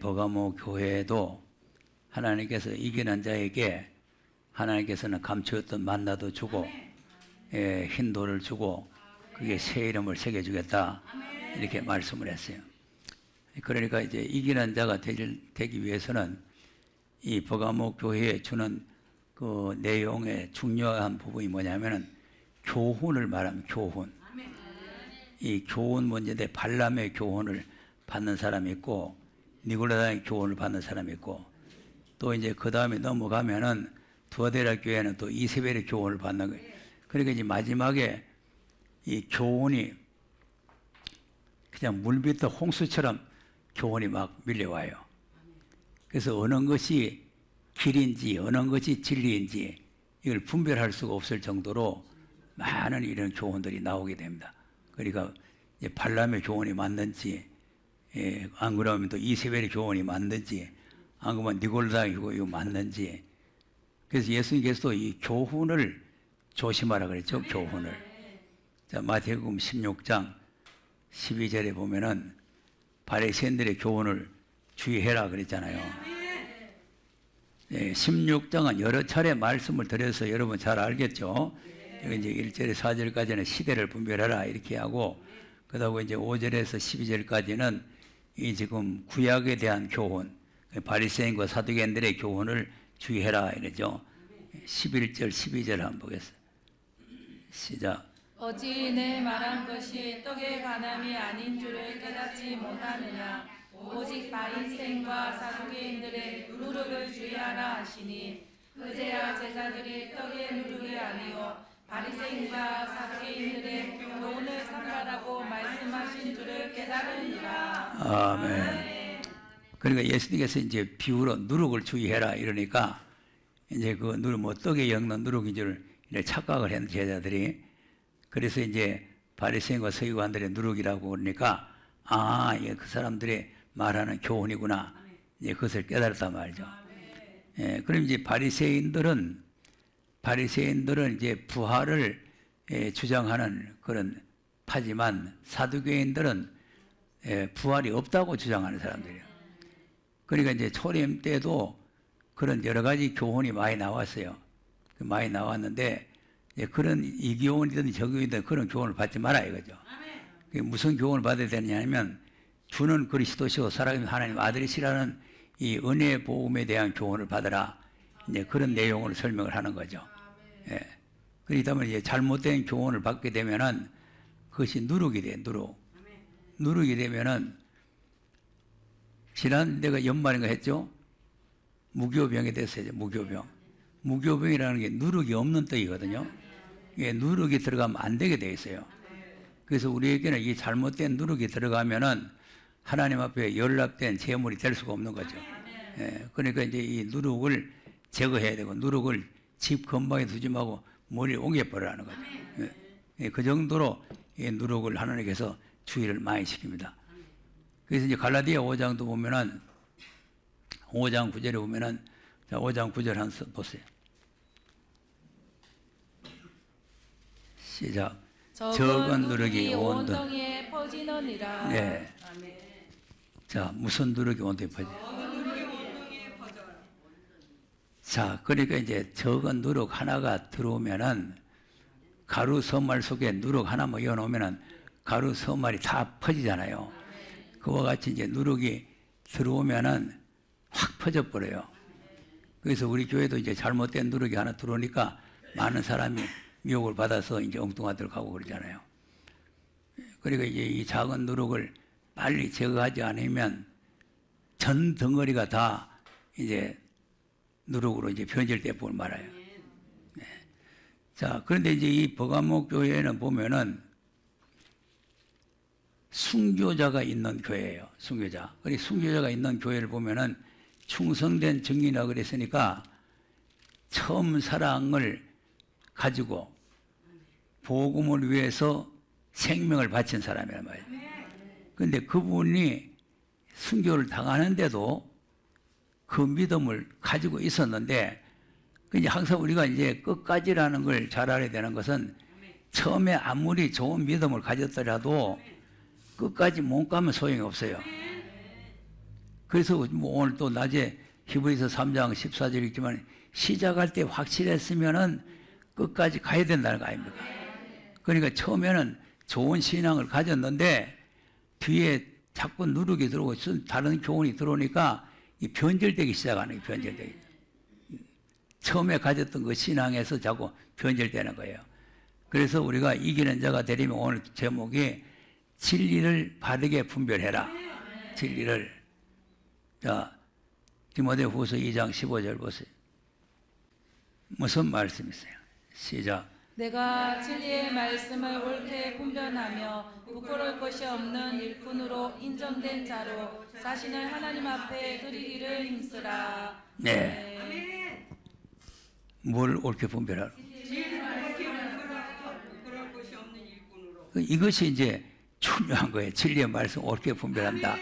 버가모 교회도 하나님께서 이기는 자에게 하나님께서는 감추었던 만나도 주고 흰돌을 주고 그게 새 이름을 새겨주겠다 이렇게 말씀을 했어요. 그러니까 이제 이기는 자가 되기 위해서는 이 버가모 교회에 주는 그 내용의 중요한 부분이 뭐냐면은 교훈을 말하면 교훈. 이 교훈 문제인데 발람의 교훈을 받는 사람이 있고 니골라다의 교훈을 받는 사람이 있고 또 이제 그 다음에 넘어가면은 두아데라 교회는 또 이세벨의 교훈을 받는 거예요. 그러니까 이제 마지막에 이 교훈이 그냥 물밑의 홍수처럼 교훈이 막 밀려와요. 그래서 어느 것이 길인지 어느 것이 진리인지 이걸 분별할 수가 없을 정도로 많은 이런 교훈들이 나오게 됩니다. 그러니까 이제 발람의 교훈이 맞는지 안 그러면 또 이세벨의 교훈이 맞는지 안 그러면 니골라의 교훈이 맞는지 그래서 예수님께서도 이 교훈을 조심하라 그랬죠. 교훈을. 자, 마태복음 16장 12절에 보면은 바리새인들의 교훈을 주의해라 그랬잖아요. 16장은 여러 차례 말씀을 드려서 여러분 잘 알겠죠. 여기 이제 1절에 4절까지는 시대를 분별하라 이렇게 하고 그다음에 이제 5절에서 12절까지는 이 지금 구약에 대한 교훈, 바리새인과 사두개인들의 교훈을 주의해라 이러죠. 11절, 12절 한번 보겠습니다. 시작. 어찌 내 말한 것이 떡의 간함이 아닌 줄을 깨닫지 못하느냐. 오직 바리새인과 사두개인들의 누룩을 주의하라 하시니 그제야 제자들이 떡의 누룩이 아니요 바리새인과 사두개인들의 교훈을 삼가라고 말씀하신 줄을 깨달으니라. 아멘. 그러니까 예수님께서 이제 비유로 누룩을 주의해라 이러니까 이제 그 누룩 뭐 떡에 엮는 누룩인 줄 착각을 했는 제자들이 그래서 이제 바리새인과 서기관들의 누룩이라고 그러니까 그 사람들이 말하는 교훈이구나 이제 그것을 깨달았단 말이죠. 그럼 이제 바리새인들은 이제 부활을 주장하는 그런 파지만 사두개인들은 부활이 없다고 주장하는 사람들이에요. 그러니까 이제 초림 때도 그런 여러 가지 교훈이 많이 나왔어요. 많이 나왔는데 그런 이 교훈이든 저 교훈이든 그런 교훈을 받지 마라 이거죠. 무슨 교훈을 받아야 되느냐면 주는 그리스도시요 살아계신 하나님 아들이시라는 이 은혜의 복음에 대한 교훈을 받으라. 이제 그런 내용을 설명을 하는 거죠. 그러다 보면 이제 잘못된 교훈을 받게 되면은 그것이 누룩이 돼, 누룩. 누룩이 되면은 지난 내가 연말인가 했죠? 무교병에 됐어요, 무교병. 무교병이라는 게 누룩이 없는 떡이거든요. 누룩이 들어가면 안 되게 돼 있어요. 그래서 우리에게는 이 잘못된 누룩이 들어가면은 하나님 앞에 연락된 재물이 될 수가 없는 거죠. 그러니까 이제 이 누룩을 제거해야 되고 누룩을 집 근방에 두지 말고 머리에 옮겨버리라는 거죠. 그 정도로 이 누룩을 하나님께서 주의를 많이 시킵니다. 그래서 이제 갈라디아 5장도 보면은 5장 9절에 보면은 자 5장 9절 한번 보세요. 시작. 적은 누룩이 온 동에 퍼지느니라. 네. 자, 무슨 누룩이 온 동에 퍼져? 자, 그러니까 이제 적은 누룩 하나가 들어오면은 가루 서말 속에 누룩 하나만 이어놓으면은 가루 서말이 다 퍼지잖아요. 그와 같이 이제 누룩이 들어오면은 확 퍼져버려요. 그래서 우리 교회도 이제 잘못된 누룩이 하나 들어오니까 많은 사람이 미혹을 받아서 이제 엉뚱한 데로 가고 그러잖아요. 그러니까 이제 이 작은 누룩을 빨리 제거하지 않으면 전 덩어리가 다 이제 누룩으로 이제 변질돼 보면 말아요. 네. 자, 그런데 이제 이 버가모 교회는 보면은 순교자가 있는 교회예요. 순교자. 그리고 순교자가 있는 교회를 보면은 충성된 증인이라고 그랬으니까 처음 사랑을 가지고 복음을 위해서 생명을 바친 사람이란 말이에요. 그런데 그분이 순교를 당하는데도 그 믿음을 가지고 있었는데 이제 항상 우리가 이제 끝까지라는 걸 잘 알아야 되는 것은 처음에 아무리 좋은 믿음을 가졌더라도 끝까지 못 가면 소용이 없어요. 그래서 뭐 오늘 또 낮에 히브리서 3장 14절 있지만 시작할 때 확실했으면은 끝까지 가야 된다는 거 아닙니까? 그러니까 처음에는 좋은 신앙을 가졌는데 뒤에 자꾸 누룩이 들어오고 다른 교훈이 들어오니까 이 변절되기 시작하는 거예요. 변절되기. 처음에 가졌던 그 신앙에서 자꾸 변절되는 거예요. 그래서 우리가 이기는 자가 되려면 오늘 제목이 진리를 바르게 분별해라. 진리를. 자, 디모데후서 2장 15절 보세요. 무슨 말씀이세요? 시작. 내가 진리의 말씀을 옳게 분별하며 부끄러울 것이 없는 일꾼으로 인정된 자로 자신을 하나님 앞에 드리기를 힘쓰라. 네. 뭘 옳게 분별하라? 이것이 이제 중요한 거예요. 진리의 말씀 옳게 분별한다.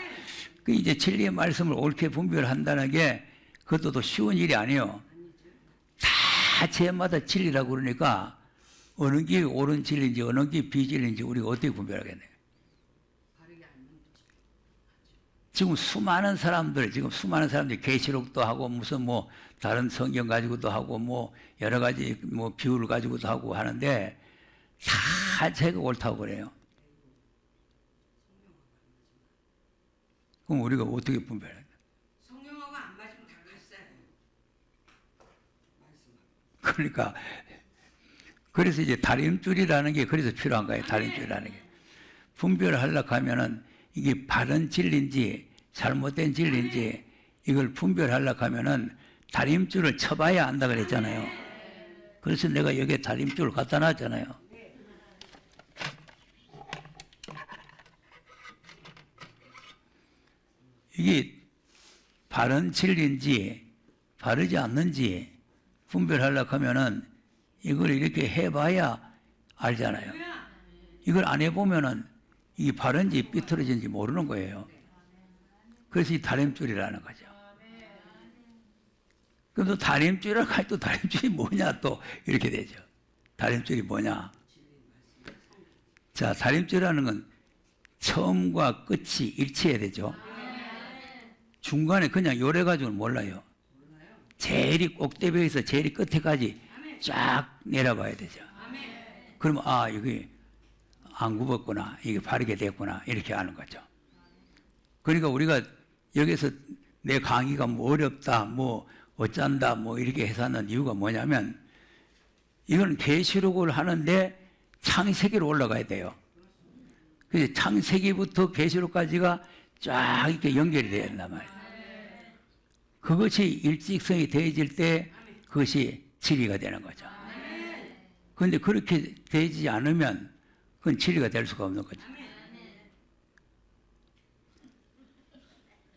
그 이제 진리의 말씀을 옳게 분별한다는 게 그것도 쉬운 일이 아니에요. 다 제마다 진리라고 그러니까 어느 게 옳은 진리인지 어느 게 비진리인지 우리가 어떻게 분별하겠네요. 지금 수많은 사람들이 계시록도 하고 무슨 뭐 다른 성경 가지고도 하고 뭐 여러 가지 뭐 비유를 가지고도 하고 하는데 다 제가 옳다고 그래요. 그럼 우리가 어떻게 분별해야 돼? 성령하고 안 맞으면 다 갔어요. 그러니까 그래서 이제 다림줄이라는 게 그래서 필요한 거예요. 다림줄이라는 게 분별하려고 하면은 이게 바른 진리인지 잘못된 진리인지 이걸 분별하려고 하면은 다림줄을 쳐봐야 안다 그랬잖아요. 그래서 내가 여기에 다림줄을 갖다 놨잖아요. 이게 바른 진리인지 바르지 않는지 분별하려고 하면은 이걸 이렇게 해봐야 알잖아요. 이걸 안 해보면은 이게 바른지 삐뚤어진지 모르는 거예요. 그래서 이 다림줄이라는 거죠. 그럼 또 다림줄이라고 하니 또 다림줄이 뭐냐 또 이렇게 되죠. 다림줄이 뭐냐. 자, 다림줄이라는 건 처음과 끝이 일치해야 되죠. 중간에 그냥 요래가지고는 몰라요. 제일 꼭대기에서 제일 끝에까지 쫙 내려봐야 되죠. 그러면 아, 이게 안 굽었구나. 이게 바르게 됐구나. 이렇게 아는 거죠. 그러니까 우리가 여기서 내 강의가 뭐 어렵다, 뭐 어쩐다, 뭐 이렇게 해서 하는 이유가 뭐냐면 이건 계시록을 하는데 창세기로 올라가야 돼요. 그래서 창세기부터 계시록까지가 쫙 이렇게 연결이 돼야 된단 말이에요. 그것이 일직선이 되어질 때 그것이 진리가 되는 거죠. 그런데 그렇게 되지 않으면 그건 진리가 될 수가 없는 거죠.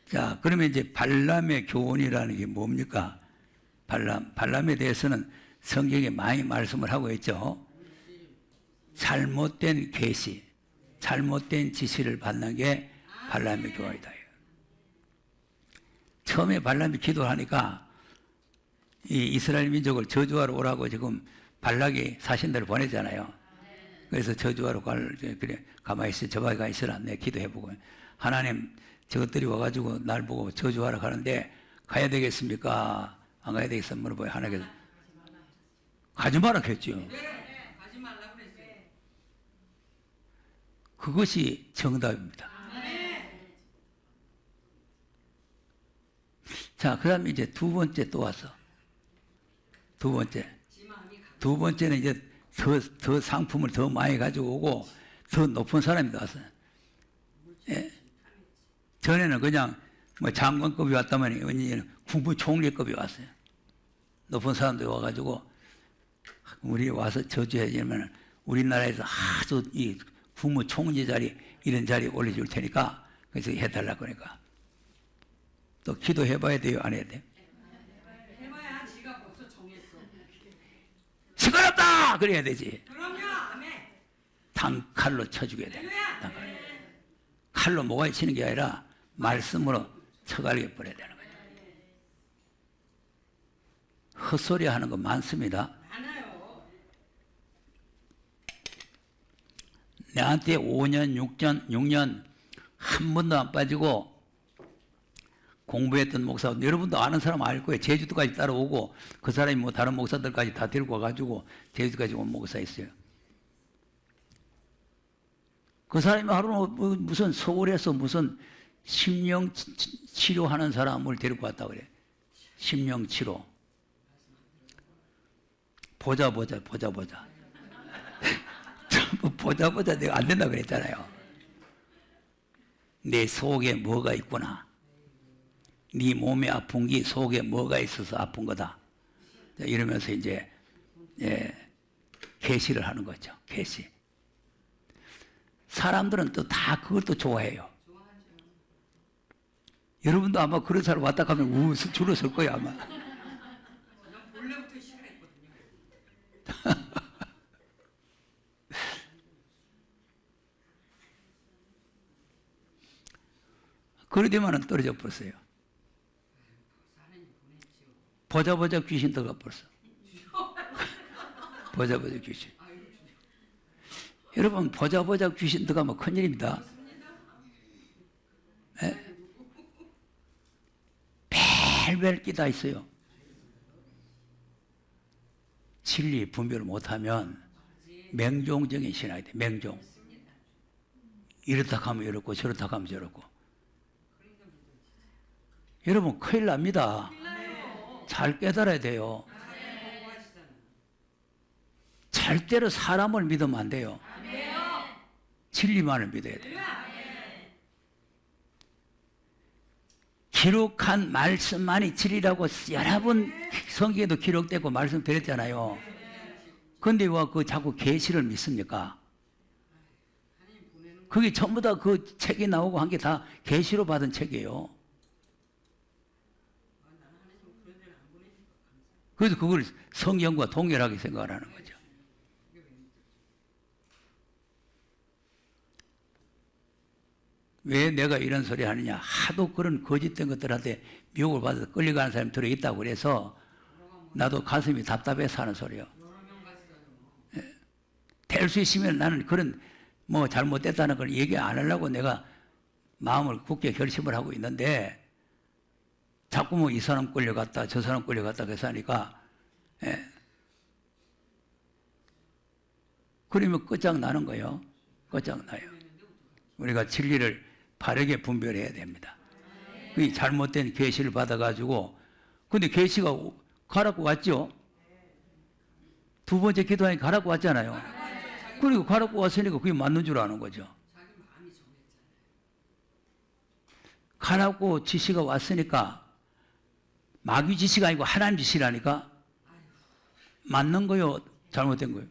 자, 그러면 이제 발람의 교훈이라는 게 뭡니까? 발람에 대해서는 성경에 많이 말씀을 하고 있죠. 잘못된 계시, 잘못된 지시를 받는 게 발람의 교훈이다. 처음에 발람이 기도를 하니까 이 이스라엘 민족을 저주하러 오라고 지금 발락이 사신들을 보내잖아요. 그래서 저주하러 그래 가만히 있어, 저바가 있으라. 내가 기도해보고 하나님 저것들이 와가지고 날 보고 저주하러 가는데 가야 되겠습니까? 안 가야 되겠어? 물어봐요. 하나님께서 가지 마라 했죠. 네, 가지 말라고 그랬어요. 그것이 정답입니다. 자, 그 다음에 이제 두 번째 또 왔어. 두 번째는 이제 더 상품을 더 많이 가지고 오고 더 높은 사람이 왔어요. 예. 전에는 그냥 뭐 장관급이 왔다면 국무총리급이 왔어요. 높은 사람들이 와가지고 우리 와서 저주해주면 우리나라에서 아주 이 국무총리 자리 이런 자리 올려줄 테니까 그래서 해달라고 그러니까 또 기도해봐야 돼요? 안 해야 돼요? 해봐야 지가 벌써 정했어. 시끄럽다! 그래야 되지. 그럼요. 아멘. 단칼로 쳐주게 돼. 칼로 목에 치는 게 아니라 말씀으로 쳐갈게 버려야 되는 거예요. 헛소리 하는 거 많습니다. 많아요. 내한테 5년, 6년 한 번도 안 빠지고 공부했던 목사, 여러분도 아는 사람 알 거예요. 제주도까지 따라오고 그 사람이 뭐 다른 목사들까지 다 데리고 와가지고 제주도까지 온 목사 있어요. 그 사람이 하루는 무슨 서울에서 무슨 심령 치료하는 사람을 데리고 왔다 그래. 심령 치료. 보자. 전부 보자 내가 안 된다 그랬잖아요. 내 속에 뭐가 있구나. 네 몸에 아픈 게 속에 뭐가 있어서 아픈 거다. 이러면서 이제 계시를 하는 거죠. 계시. 사람들은 또 다 그걸 또 좋아해요. 여러분도 아마 그런 사람 왔다 가면 줄을 설 거예요 아마. 원래부터 싫어했거든요. 그러더만은 떨어져 버렸어요. 보자 귀신 들어가 버렸어. 보자 귀신. 여러분 보자 귀신 들어가면 큰일입니다. 네? 별별 끼 다 있어요. 진리 분별을 못하면 맹종적인 신앙이 돼. 맹종. 이렇다 하면 이렇고 저렇다 하면 저렇고. 여러분 큰일 납니다. 잘 깨달아야 돼요. 절대로 사람을 믿으면 안 돼요. 진리만을 믿어야 돼요. 기록한 말씀만이 진리라고 여러 번 성경에도 기록되고 말씀드렸잖아요. 그런데 왜 그 자꾸 계시를 믿습니까? 그게 전부 다 그 책이 나오고 한 게 다 계시로 받은 책이에요. 그래서 그걸 성경과 동일하게 생각을 하는 거죠. 왜 내가 이런 소리 하느냐? 하도 그런 거짓된 것들한테 미혹을 받아서 끌려가는 사람이 들어있다고 그래서 나도 가슴이 답답해서 하는 소리요. 될 수 있으면 나는 그런 뭐 잘못됐다는 걸 얘기 안 하려고 내가 마음을 굳게 결심을 하고 있는데 자꾸 뭐 이 사람 끌려갔다 저 사람 끌려갔다 그래서 하니까 그러면 끝장나는 거예요. 끝장나요. 우리가 진리를 바르게 분별해야 됩니다. 그 잘못된 계시를 받아가지고 근데 계시가 가라고 왔죠. 두 번째 기도하니까 가라고 왔잖아요. 그리고 가라고 왔으니까 그게 맞는 줄 아는 거죠. 가라고 지시가 왔으니까 마귀 지시가 아니고 하나님 지시라니까 맞는 거요, 잘못된 거요.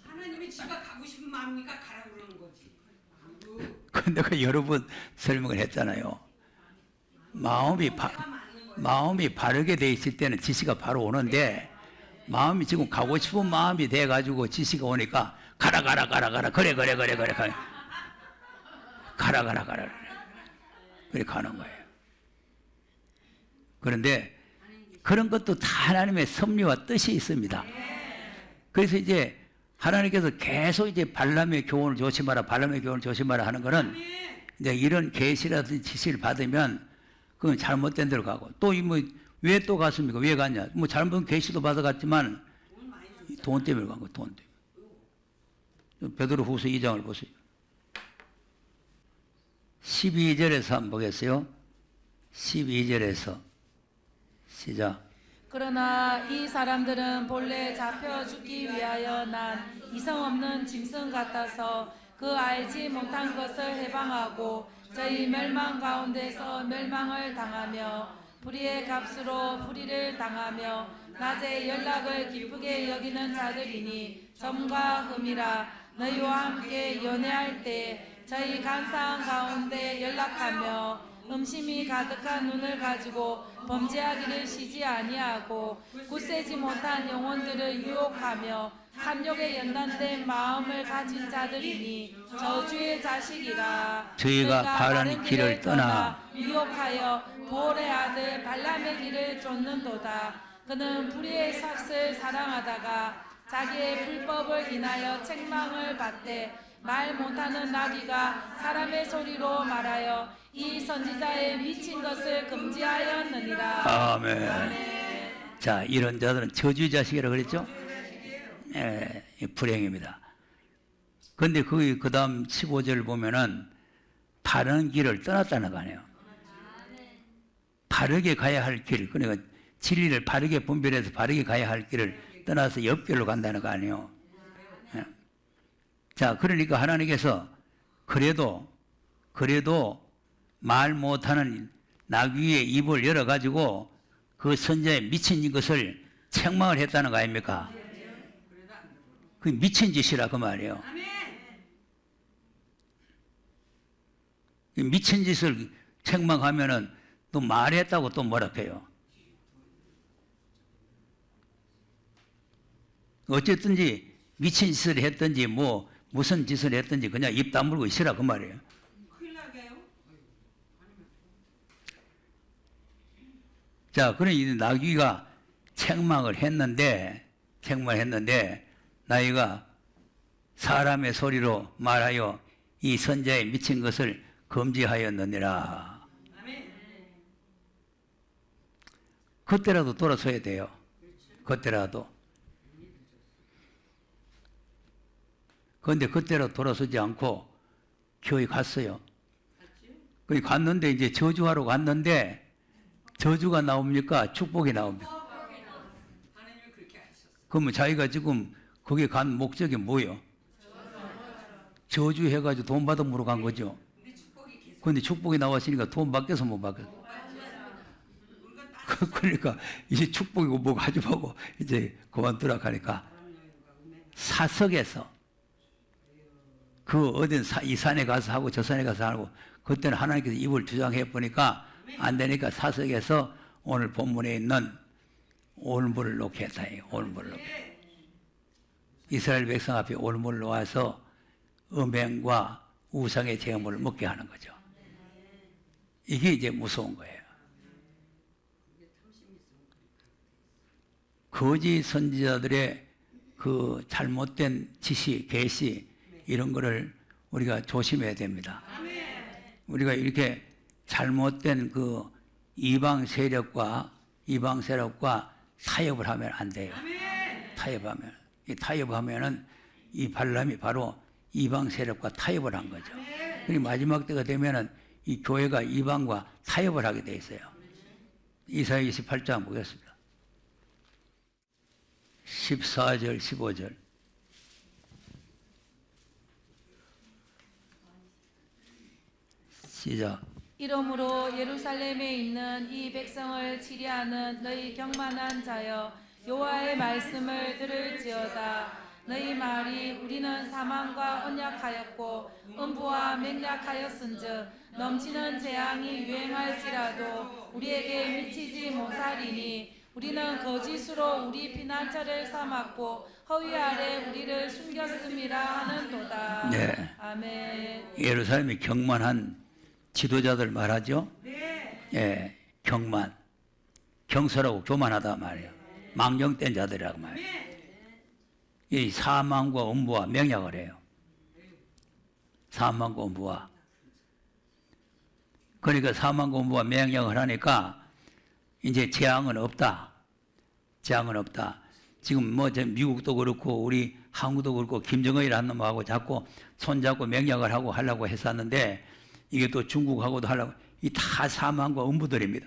하나님이 지가 가고 싶은 마음이니까 가라고 그러는 거지. 그 내가 여러 번 설명을 했잖아요. 마음이 바르게 돼 있을 때는 지시가 바로 오는데 마음이 지금 가고 싶은 마음이 돼 가지고 지시가 오니까 가라 그래 그래 가는 거예요. 그런데 그런 것도 다 하나님의 섭리와 뜻이 있습니다. 그래서 이제 하나님께서 계속 이제 발람의 교훈을 조심하라 하는 거는 이제 이런 계시라든지 지시를 받으면 그건 잘못된 데로 가고 또 뭐 왜 또 갔습니까? 왜 갔냐? 뭐 잘못된 계시도 받아갔지만 돈 때문에 간 거, 돈 때문에. 베드로후서 2장을 보세요. 12절에서 한번 보겠어요. 12절에서 시작. 그러나 이 사람들은 본래 잡혀 죽기 위하여 난 이성 없는 짐승 같아서 그 알지 못한 것을 해방하고 저희 멸망 가운데서 멸망을 당하며 불의의 값으로 불의를 당하며 낮에 연락을 기쁘게 여기는 자들이니 점과 흠이라 너희와 함께 연애할 때 저희 간사한 가운데 연락하며 음심이 가득한 눈을 가지고 범죄하기를 쉬지 아니하고 굳세지 못한 영혼들을 유혹하며 탐욕에 연단된 마음을 가진 자들이니 저주의 자식이라. 저희가 바른 길을 떠나 유혹하여 보올의 아들 발람의 길을 쫓는도다. 그는 불의의 삭을 사랑하다가 자기의 불법을 인하여 책망을 받되 말 못하는 나귀가 사람의 소리로 말하여 이 선지자의 미친 것을 금지하였느니라. 아멘. 자, 이런 자들은 저주의 자식이라고 그랬죠? 불행입니다. 근데 그 다음 15절 보면은 바른 길을 떠났다는 거 아니에요. 바르게 가야 할 길, 그러니까 진리를 바르게 분별해서 바르게 가야 할 길을 떠나서 옆길로 간다는 거 아니에요. 자, 그러니까 하나님께서 그래도 말 못하는 나귀의 입을 열어가지고 그 선자의 미친 것을 책망을 했다는 거 아닙니까? 그 미친 짓이라 그 말이에요. 미친 짓을 책망하면은 또 말했다고 또 뭐라 해요. 어쨌든지 미친 짓을 했든지 뭐 무슨 짓을 했든지 그냥 입 다물고 있으라 그 말이에요. 자, 그러니 나귀가 책망을 했는데 나귀가 사람의 소리로 말하여 이 선자의 미친 것을 금지하였느니라. 그때라도 돌아서야 돼요. 그때라도. 그런데 그때라도 돌아서지 않고 교회 갔어요. 거기 갔는데 이제 저주하러 갔는데 저주가 나옵니까? 축복이 나옵니까? 그러면 자기가 지금 거기 간 목적이 뭐예요? 저주해가지고 돈 받음으로 간 거죠. 그런데 축복이 나왔으니까 돈 받겠어 못 받겠어? 그러니까 이제 축복이고 뭐 가지고 이제 그만두라 하니까 사석에서 그 어딘 이 산에 가서 하고 저 산에 가서 하고 그때는 하나님께서 입을 주장해 보니까 안 되니까 사석에서 오늘 본문에 있는 올물을 놓게 했다. 올물을 놓게. 이스라엘 백성 앞에 올물을 놓아서 음행과 우상의 제물을 먹게 하는 거죠. 이게 이제 무서운 거예요. 거짓 선지자들의 그 잘못된 지시, 계시 이런 거를 우리가 조심해야 됩니다. 우리가 이렇게 잘못된 그 이방 세력과 타협을 하면 안 돼요. 타협하면은 이 발람이 바로 이방 세력과 타협을 한 거죠. 그리고 마지막 때가 되면은 이 교회가 이방과 타협을 하게 돼 있어요. 이사야 28장 보겠습니다. 14절, 15절. 시작. 이러므로 예루살렘에 있는 이 백성을 치리하는 너희 경만한 자여 여호와의 말씀을 들을지어다. 너희 말이 우리는 사망과 언약하였고 음부와 맹약하였은즉 넘치는 재앙이 유행할지라도 우리에게 미치지 못하리니 우리는 거짓으로 우리 피난처를 삼았고 허위 아래 우리를 숨겼음이라 하는도다. 네. 아멘. 예루살렘이 경만한 지도자들 말하죠. 예, 경만, 경솔하고 교만하다 말이에요. 망령된 자들이라고 말이에요. 이 사망과 음부와 맹약을 해요. 사망과 음부와. 그러니까 사망과 음부와 맹약을 하니까 이제 재앙은 없다. 재앙은 없다. 지금 뭐 미국도 그렇고 우리 한국도 그렇고 김정은이라는 놈하고 자꾸 손잡고 맹약을 하고 하려고 했었는데 이게 또 중국하고도 하려고 이 다 사망과 음부들입니다.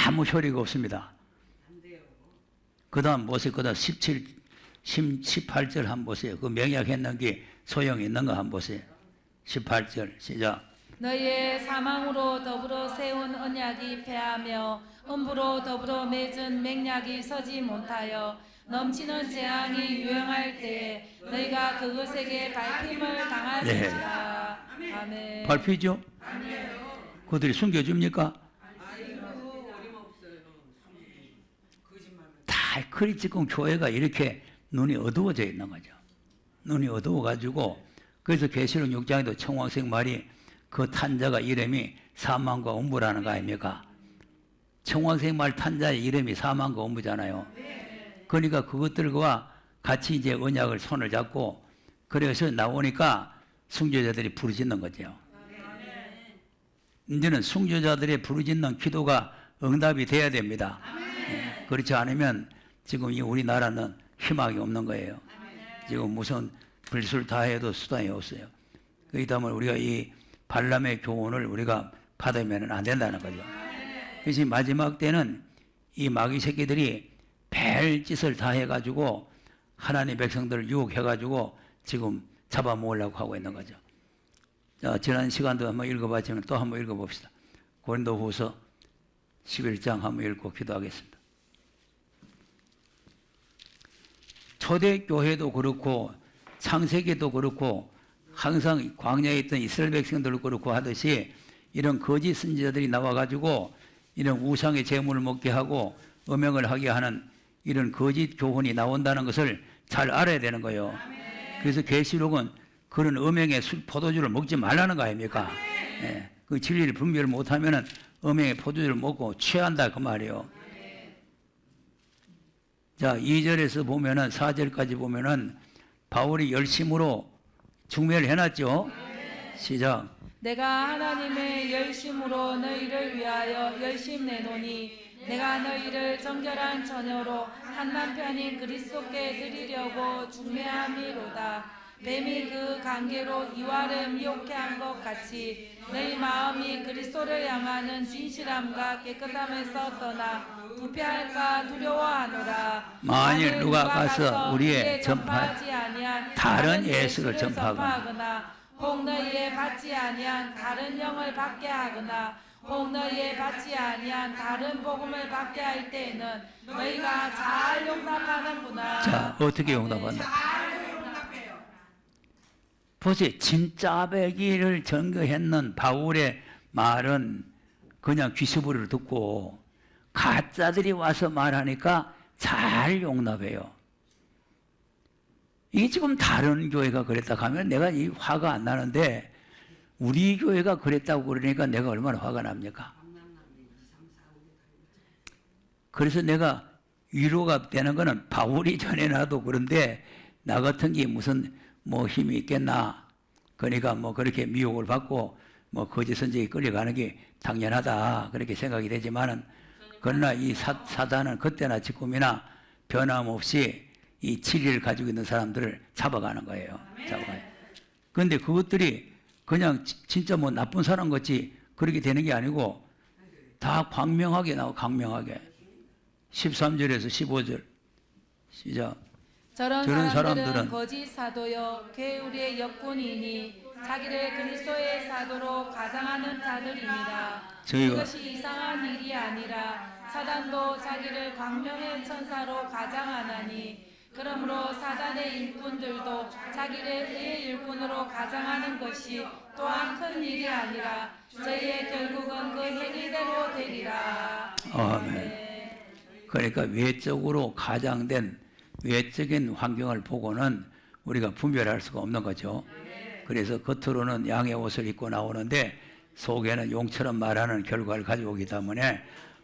아무 효리가 없습니다. 그 다음 보세요. 그 다음 18절 한번 보세요. 그 맹약했는 게 소용이 있는가 한번 보세요. 18절 시작. 너희의 사망으로 더불어 세운 언약이 패하며 음부로 더불어 맺은 맹약이 서지 못하여 넘치는 재앙이 유행할 때에 너희가 그것에게 밟힘을 당할 것이다. 아멘. 밟히죠? 그들이 숨겨줍니까? 다 그리 지금 교회가 이렇게 눈이 어두워져 있는 거죠. 눈이 어두워가지고 그래서 계시록 6장에도 청황색 말이 그 탄자가 이름이 사망과 음부라는 거 아닙니까? 청황색 말 탄자의 이름이 사망과 음부잖아요. 그러니까 그것들과 같이 이제 언약을 손을 잡고 그래서 나오니까 순교자들이 부르짖는 거죠. 이제는 순교자들의 부르짖는 기도가 응답이 돼야 됩니다. 예, 그렇지 않으면 지금 이 우리나라는 희망이 없는 거예요. 지금 무슨 불술 다 해도 수단이 없어요. 그렇기 때문에 우리가 이 발람의 교훈을 우리가 받으면 안 된다는 거죠. 그래서 마지막 때는 이 마귀 새끼들이 별짓을 다 해가지고 하나님 백성들을 유혹해가지고 지금 잡아먹으려고 하고 있는 거죠. 자, 지난 시간도 한번 읽어봤지만 또 한번 읽어봅시다. 고린도후서 11장 한번 읽고 기도하겠습니다. 초대교회도 그렇고 창세기도 그렇고 항상 광야에 있던 이스라엘 백성들도 그렇고 하듯이 이런 거짓 선지자들이 나와가지고 이런 우상의 제물을 먹게 하고 음행을 하게 하는 이런 거짓 교훈이 나온다는 것을 잘 알아야 되는 거예요. 그래서 계시록은 그런 음행의 포도주를 먹지 말라는 거 아닙니까? 예, 그 진리를 분별을 못하면은 음행의 포도주를 먹고 취한다 그 말이에요. 자, 2절에서 보면은 4절까지 보면은 바울이 열심으로 중매를 해놨죠. 시작. 내가 하나님의 열심으로 너희를 위하여 열심 내노니 내가 너희를 정결한 처녀로 한 남편인 그리스도께 드리려고 중매함이로다. 뱀이 그 관계로 이와를 미혹해 한 것 같이 너희 마음이 그리스도를 향하는 진실함과 깨끗함에서 떠나 부패할까 두려워하노라. 만일 누가 가서 우리의 전파하지 아니한 다른 예수를 전파하거나 혹 너희의 받지 아니한 다른 영을 받게 하거나 혹 너희의 받지 아니한 다른 복음을 받게 할 때에는 너희가 잘 용납하는구나. 자, 어떻게 용납한다? 보세요. 진짜 배기를 증거했는 바울의 말은 그냥 귀수부리를 듣고 가짜들이 와서 말하니까 잘 용납해요. 이게 지금 다른 교회가 그랬다 하면 내가 이 화가 안 나는데 우리 교회가 그랬다고 그러니까 내가 얼마나 화가 납니까? 그래서 내가 위로가 되는 거는 바울이 전해놔도 그런데 나 같은 게 무슨 뭐 힘이 있겠나. 그러니까 뭐 그렇게 미혹을 받고 뭐 거짓 선지에 끌려가는 게 당연하다. 그렇게 생각이 되지만은 그러나 이 사단은 그때나 지금이나 변함없이 이 진리를 가지고 있는 사람들을 잡아가는 거예요. 잡아가요. 그런데 그것들이 그냥 진짜 뭐 나쁜 사람 같이 그렇게 되는 게 아니고 다 광명하게 나와, 광명하게. 13절에서 15절. 시작. 저런 사람들은 사람들은 거짓 사도요 괴우리의 역군이니 자기를 그리스도의 사도로 가장하는 자들입니다. 이것이 이상한 일이 아니라 사단도 자기를 광명의 천사로 가장하나니 그러므로 사단의 일꾼들도 자기를 의의 일꾼으로 가장하는 것이 또한 큰 일이 아니라 저희의 결국은 그 행위대로 되리라. 아멘. 그러니까 외적으로 가장된 외적인 환경을 보고는 우리가 분별할 수가 없는 거죠. 그래서 겉으로는 양의 옷을 입고 나오는데 속에는 용처럼 말하는 결과를 가져오기 때문에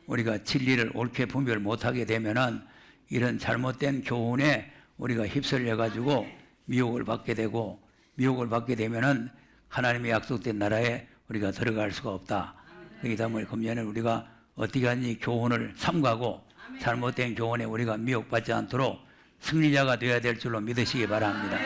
우리가 진리를 옳게 분별 못하게 되면은 이런 잘못된 교훈에 우리가 휩쓸려 가지고 미혹을 받게 되고 미혹을 받게 되면은 하나님의 약속된 나라에 우리가 들어갈 수가 없다. 그렇기 때문에 금년에 우리가 어떻게 하니 교훈을 삼가고 잘못된 교훈에 우리가 미혹받지 않도록 승리자가 되어야 될 줄로 믿으시기 바랍니다.